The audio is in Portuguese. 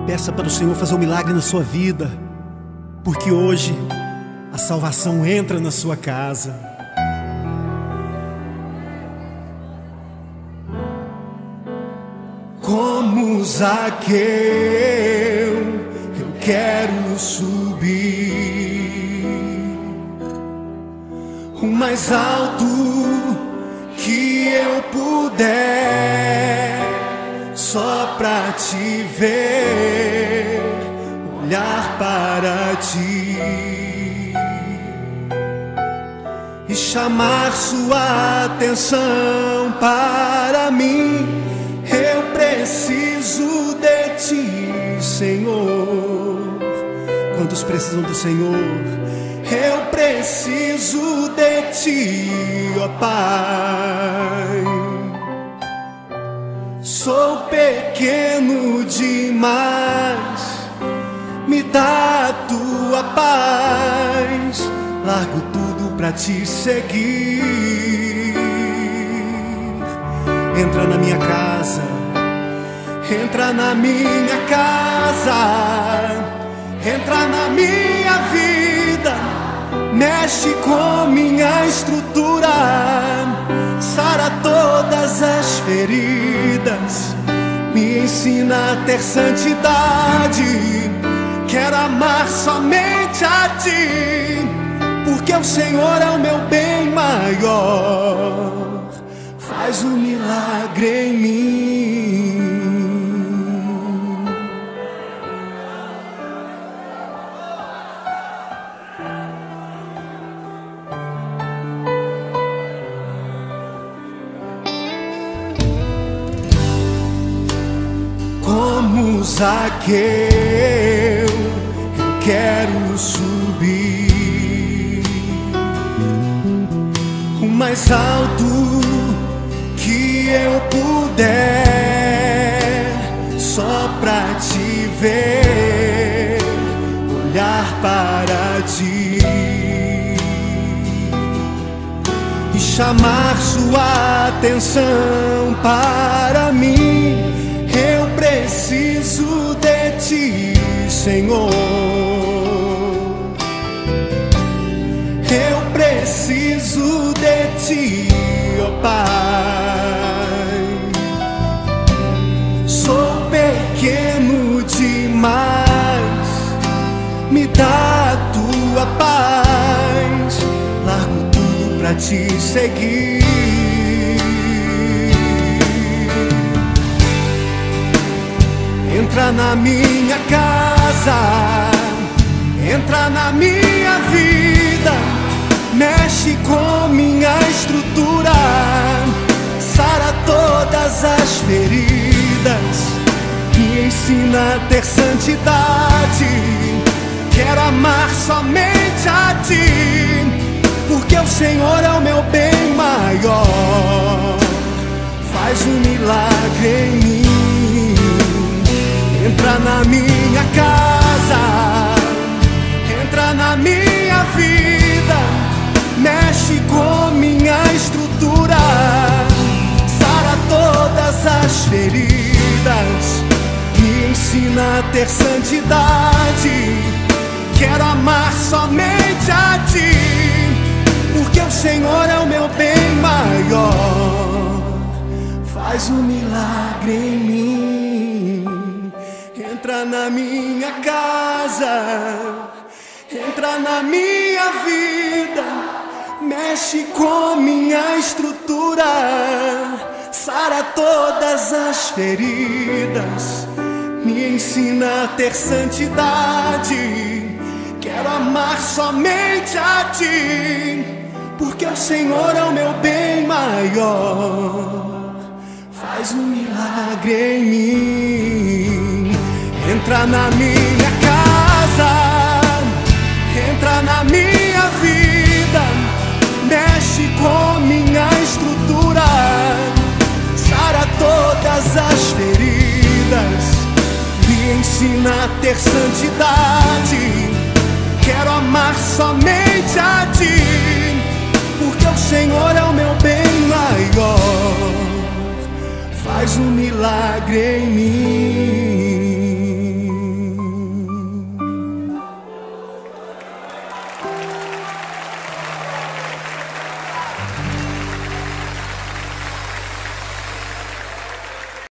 Peça para o Senhor fazer um milagre na sua vida, porque hoje a salvação entra na sua casa. Como Zaqueu, eu quero subir o mais alto que eu puder, só pra te ver, olhar para ti e chamar sua atenção para mim. Eu preciso de ti, Senhor. Quantos precisam do Senhor? Eu preciso de ti, ó Pai. Sou pequeno demais, me dá a tua paz. Largo tudo pra te seguir. Entra na minha casa, entra na minha casa, entra na minha vida, mexe com minha estrutura, sara todas as feridas, me ensina a ter santidade. Quero amar somente a ti, porque o Senhor é o meu bem maior. Faz um milagre em mim. Como Zaqueu, eu quero subir o mais alto que eu puder, só pra te ver, olhar para ti e chamar sua atenção para mim. Eu preciso de ti, Senhor. Eu preciso de ti, ó Pai. Sou pequeno demais, me dá a tua paz. Largo tudo pra te seguir. Entra na minha casa, entra na minha vida, mexe com minha estrutura, sara todas as feridas, me ensina a ter santidade. Quero amar somente a ti, porque o Senhor é o meu bem maior. Faz um milagre em mim. Entra na minha casa, entra na minha vida, mexe com minha estrutura, sara todas as feridas, me ensina a ter santidade. Quero amar somente a ti, porque o Senhor é o meu bem maior. Faz um milagre em mim. Entra na minha casa, entra na minha vida, mexe com minha estrutura, sara todas as feridas, me ensina a ter santidade. Quero amar somente a ti, porque o Senhor é o meu bem maior. Faz um milagre em mim. Entra na minha casa, entra na minha vida, mexe com minha estrutura, sara todas as feridas, me ensina a ter santidade. Quero amar somente a ti, porque o Senhor é o meu bem maior. Faz um milagre em mim.